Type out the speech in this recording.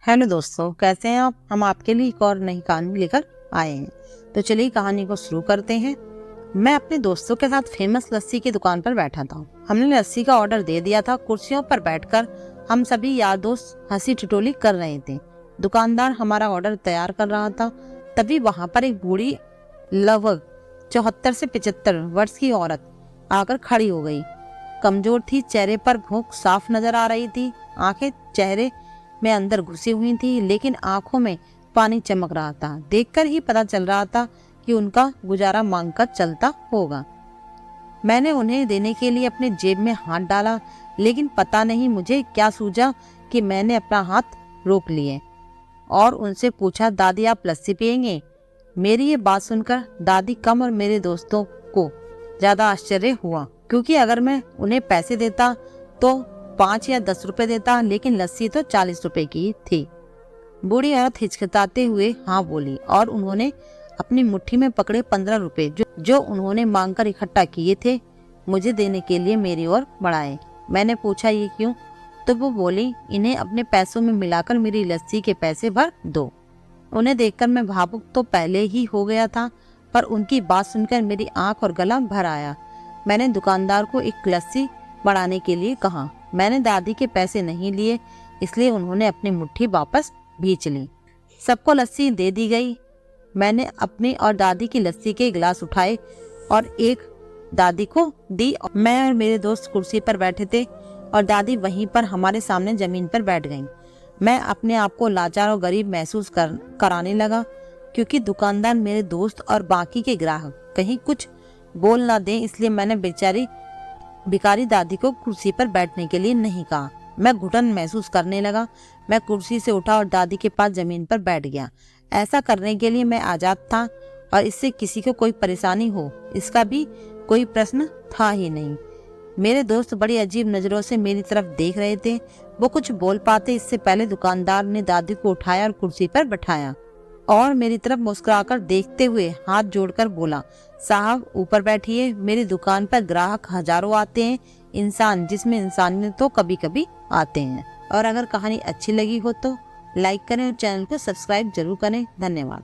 Hello दोस्तों, कैसे हैं आप। हम आपके लिए एक और नई कहानी लेकर आए हैं। तो चलिए कहानी को शुरू करते हैं। मैं अपने दोस्तों के साथ फेमस लस्सी की दुकान पर बैठा था। हमने लस्सी का ऑर्डर दे दिया था। कुर्सियों पर बैठकर हम सभी यार दोस्त हंसी ठिठोली कर रहे थे। दुकानदार हमारा ऑर्डर तैयार कर रहा था। तभी वहां पर एक बूढ़ी लगभग 74 से 75 वर्ष की औरत आकर खड़ी हो गई। कमजोर थी, चेहरे पर भूख साफ नजर आ रही थी। आंखें चेहरे में अंदर घुसी हुई थी, लेकिन आंखों में पानी चमक रहा था। देखकर ही पता चल रहा था कि उनका गुजारा मांगकर चलता होगा। मैंने उन्हें देने के लिए अपने जेब में हाथ डाला, लेकिन पता नहीं मुझे क्या सूझा कि मैंने अपना हाथ रोक लिए और उनसे पूछा, दादी आप लस्सी पियेंगे? मेरी ये बात सुनकर दादी कम और मेरे दोस्तों को ज्यादा आश्चर्य हुआ, क्योंकि अगर मैं उन्हें पैसे देता तो 5 या 10 रुपए देता, लेकिन लस्सी तो 40 रुपए की थी। बूढ़ी औरत हिचकिचाते हुए हाँ बोली और उन्होंने अपनी मुट्ठी में पकड़े 15 रुपए जो उन्होंने मांगकर इकट्ठा किए थे, मुझे देने के लिए मेरी ओर बढ़ाए। मैंने पूछा, ये क्यों? तो वो बोली, इन्हें अपने पैसों में मिलाकर मेरी लस्सी के पैसे भर दो। उन्हें देखकर मैं भावुक तो पहले ही हो गया था, पर उनकी बात सुनकर मेरी आंख और गला भर आया। मैंने दुकानदार को एक लस्सी बढ़ाने के लिए कहा। मैंने दादी के पैसे नहीं लिए, इसलिए उन्होंने अपनी मुट्ठी वापस भींच ली। सबको लस्सी दे दी गई। मैंने अपनी और दादी की लस्सी के गिलास उठाए और एक दादी को दी। मैं और मेरे दोस्त कुर्सी पर बैठे थे और दादी वहीं पर हमारे सामने जमीन पर बैठ गईं। मैं अपने आप को लाचार और गरीब महसूस कराने लगा, क्योंकि दुकानदार मेरे दोस्त और बाकी के ग्राहक कहीं कुछ बोल ना दें, इसलिए मैंने बेचारी भिखारी दादी को कुर्सी पर बैठने के लिए नहीं कहा। मैं घुटन महसूस करने लगा। मैं कुर्सी से उठा और दादी के पास जमीन पर बैठ गया। ऐसा करने के लिए मैं आजाद था और इससे किसी को कोई परेशानी हो इसका भी कोई प्रश्न था ही नहीं। मेरे दोस्त बड़ी अजीब नजरों से मेरी तरफ देख रहे थे। वो कुछ बोल पाते इससे पहले दुकानदार ने दादी को उठाया और कुर्सी पर बैठाया और मेरी तरफ मुस्कुराकर देखते हुए हाथ जोड़कर बोला, साहब ऊपर बैठिए, मेरी दुकान पर ग्राहक हजारों आते हैं, इंसान जिसमें इंसानियत तो कभी कभी आते हैं। और अगर कहानी अच्छी लगी हो तो लाइक करें और चैनल को सब्सक्राइब जरूर करें। धन्यवाद।